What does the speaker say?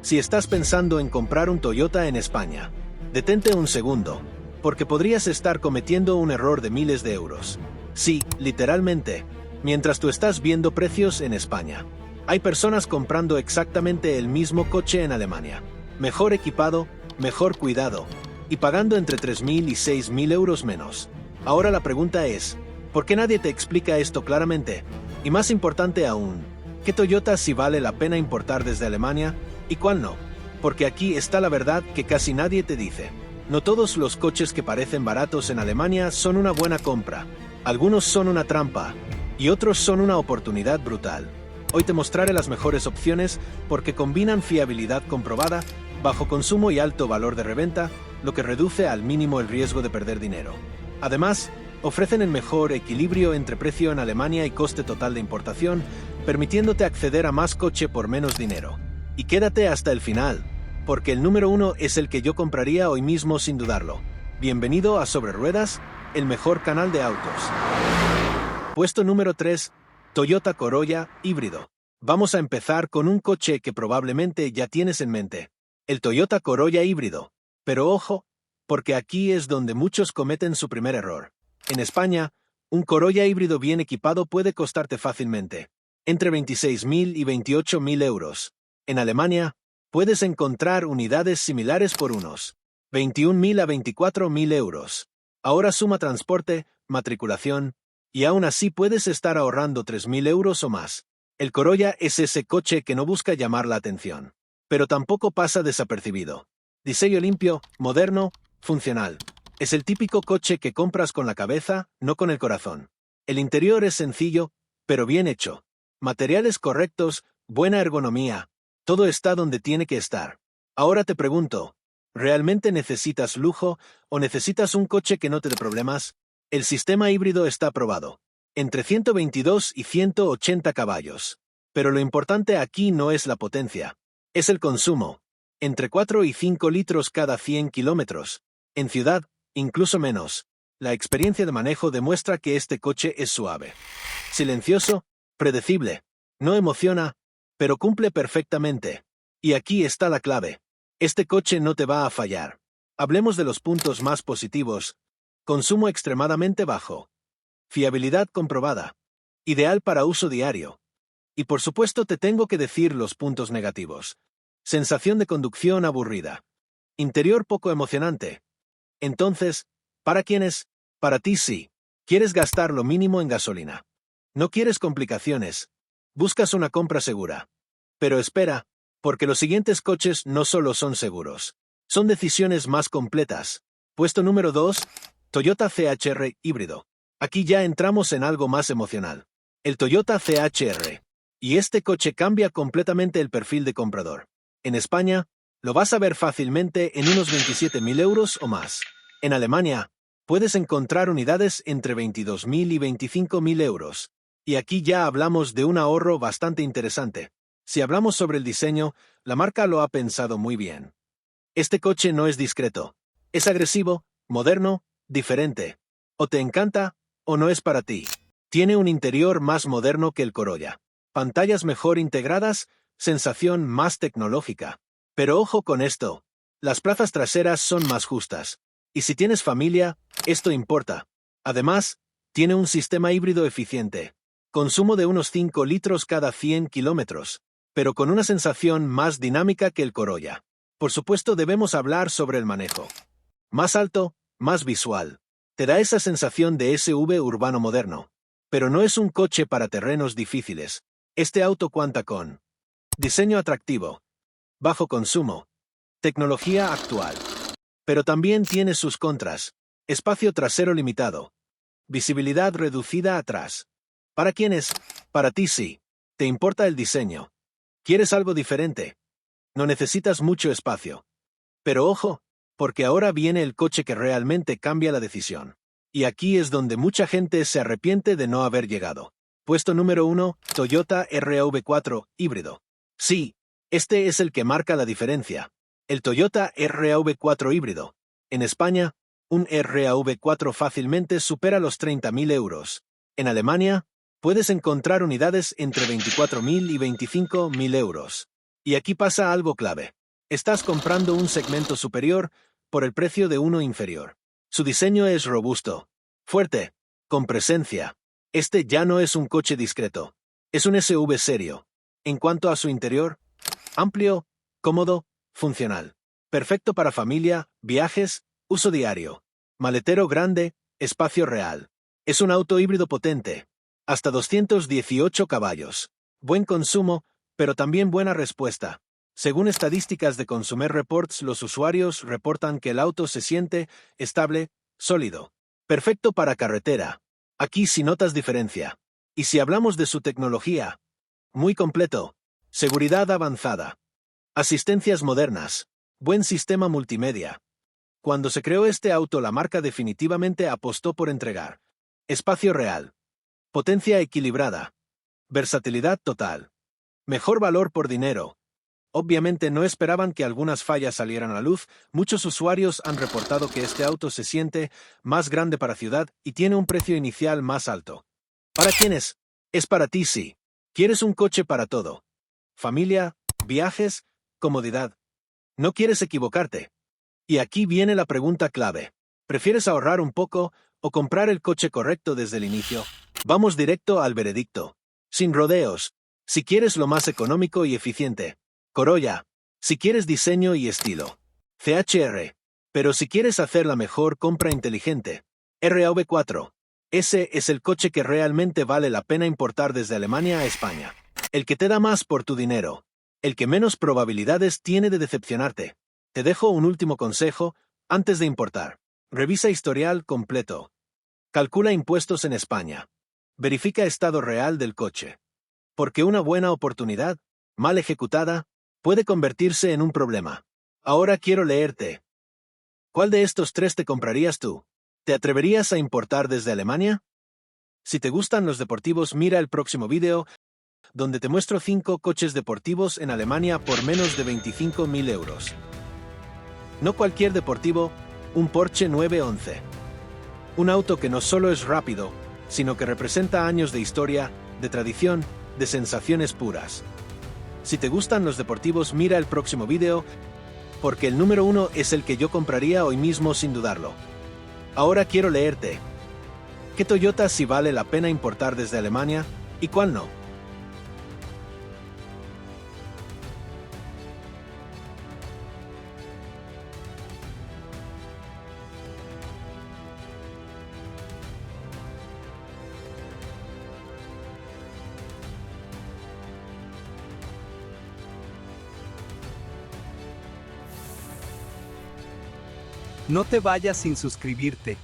Si estás pensando en comprar un Toyota en España, detente un segundo, porque podrías estar cometiendo un error de miles de euros. Sí, literalmente, mientras tú estás viendo precios en España, hay personas comprando exactamente el mismo coche en Alemania, mejor equipado, mejor cuidado, y pagando entre 3.000 y 6.000 euros menos. Ahora la pregunta es, ¿por qué nadie te explica esto claramente? Y más importante aún, ¿qué Toyota sí vale la pena importar desde Alemania y cuál no? Porque aquí está la verdad que casi nadie te dice. No todos los coches que parecen baratos en Alemania son una buena compra. Algunos son una trampa y otros son una oportunidad brutal. Hoy te mostraré las mejores opciones porque combinan fiabilidad comprobada, bajo consumo y alto valor de reventa, lo que reduce al mínimo el riesgo de perder dinero. Además, ofrecen el mejor equilibrio entre precio en Alemania y coste total de importación, permitiéndote acceder a más coche por menos dinero. Y quédate hasta el final, porque el número 1 es el que yo compraría hoy mismo sin dudarlo. Bienvenido a Sobre Ruedas, el mejor canal de autos. Puesto número 3, Toyota Corolla híbrido. Vamos a empezar con un coche que probablemente ya tienes en mente, el Toyota Corolla híbrido. Pero ojo, porque aquí es donde muchos cometen su primer error. En España, un Corolla híbrido bien equipado puede costarte fácilmente entre 26.000 y 28.000 euros. En Alemania, puedes encontrar unidades similares por unos 21.000 a 24.000 euros. Ahora suma transporte, matriculación, y aún así puedes estar ahorrando 3.000 euros o más. El Corolla es ese coche que no busca llamar la atención, pero tampoco pasa desapercibido. Diseño limpio, moderno, funcional. Es el típico coche que compras con la cabeza, no con el corazón. El interior es sencillo, pero bien hecho. Materiales correctos, buena ergonomía. Todo está donde tiene que estar. Ahora te pregunto, ¿realmente necesitas lujo o necesitas un coche que no te dé problemas? El sistema híbrido está aprobado, entre 122 y 180 caballos. Pero lo importante aquí no es la potencia, es el consumo. Entre 4 y 5 litros cada 100 kilómetros. En ciudad, incluso menos. La experiencia de manejo demuestra que este coche es suave, silencioso, predecible. No emociona, pero cumple perfectamente. Y aquí está la clave. Este coche no te va a fallar. Hablemos de los puntos más positivos. Consumo extremadamente bajo. Fiabilidad comprobada. Ideal para uso diario. Y por supuesto te tengo que decir los puntos negativos. Sensación de conducción aburrida. Interior poco emocionante. Entonces, ¿para quién es? Para ti sí. Quieres gastar lo mínimo en gasolina. No quieres complicaciones. Buscas una compra segura. Pero espera, porque los siguientes coches no solo son seguros. Son decisiones más completas. Puesto número 2, Toyota CHR híbrido. Aquí ya entramos en algo más emocional. El Toyota CHR. Y este coche cambia completamente el perfil de comprador. En España, lo vas a ver fácilmente en unos 27.000 euros o más. En Alemania, puedes encontrar unidades entre 22.000 y 25.000 euros. Y aquí ya hablamos de un ahorro bastante interesante. Si hablamos sobre el diseño, la marca lo ha pensado muy bien. Este coche no es discreto. Es agresivo, moderno, diferente. O te encanta, o no es para ti. Tiene un interior más moderno que el Corolla. Pantallas mejor integradas, sensación más tecnológica. Pero ojo con esto. Las plazas traseras son más justas. Y si tienes familia, esto importa. Además, tiene un sistema híbrido eficiente. Consumo de unos 5 litros cada 100 kilómetros, pero con una sensación más dinámica que el Corolla. Por supuesto debemos hablar sobre el manejo. Más alto, más visual. Te da esa sensación de SUV urbano moderno. Pero no es un coche para terrenos difíciles. Este auto cuenta con diseño atractivo, bajo consumo, tecnología actual. Pero también tiene sus contras. Espacio trasero limitado. Visibilidad reducida atrás. ¿Para quién es? Para ti sí. ¿Te importa el diseño? ¿Quieres algo diferente? No necesitas mucho espacio. Pero ojo, porque ahora viene el coche que realmente cambia la decisión. Y aquí es donde mucha gente se arrepiente de no haber llegado. Puesto número 1, Toyota RAV4 híbrido. Sí, este es el que marca la diferencia. El Toyota RAV4 híbrido. En España, un RAV4 fácilmente supera los 30.000 euros. En Alemania, puedes encontrar unidades entre 24.000 y 25.000 euros. Y aquí pasa algo clave. Estás comprando un segmento superior por el precio de uno inferior. Su diseño es robusto, fuerte, con presencia. Este ya no es un coche discreto. Es un SUV serio. En cuanto a su interior, amplio, cómodo, funcional. Perfecto para familia, viajes, uso diario. Maletero grande, espacio real. Es un auto híbrido potente. Hasta 218 caballos. Buen consumo, pero también buena respuesta. Según estadísticas de Consumer Reports, los usuarios reportan que el auto se siente estable, sólido. Perfecto para carretera. Aquí sí notas diferencia. Y si hablamos de su tecnología, muy completo. Seguridad avanzada. Asistencias modernas. Buen sistema multimedia. Cuando se creó este auto, la marca definitivamente apostó por entregar espacio real, potencia equilibrada, versatilidad total, mejor valor por dinero. Obviamente no esperaban que algunas fallas salieran a la luz. Muchos usuarios han reportado que este auto se siente más grande para ciudad y tiene un precio inicial más alto. ¿Para quiénes? Es para ti, sí. ¿Quieres un coche para todo? Familia, viajes, comodidad. No quieres equivocarte. Y aquí viene la pregunta clave. ¿Prefieres ahorrar un poco o comprar el coche correcto desde el inicio? Vamos directo al veredicto. Sin rodeos. Si quieres lo más económico y eficiente, Corolla. Si quieres diseño y estilo, CHR. Pero si quieres hacer la mejor compra inteligente, RAV4. Ese es el coche que realmente vale la pena importar desde Alemania a España. El que te da más por tu dinero. El que menos probabilidades tiene de decepcionarte. Te dejo un último consejo antes de importar. Revisa historial completo. Calcula impuestos en España. Verifica estado real del coche. Porque una buena oportunidad, mal ejecutada, puede convertirse en un problema. Ahora quiero leerte. ¿Cuál de estos tres te comprarías tú? ¿Te atreverías a importar desde Alemania? Si te gustan los deportivos, mira el próximo video, donde te muestro 5 coches deportivos en Alemania por menos de 25.000 euros. No cualquier deportivo, un Porsche 911. Un auto que no solo es rápido, sino que representa años de historia, de tradición, de sensaciones puras. Si te gustan los deportivos, mira el próximo video, porque el número 1 es el que yo compraría hoy mismo sin dudarlo. Ahora quiero leerte. ¿Qué Toyota sí vale la pena importar desde Alemania y cuál no? No te vayas sin suscribirte.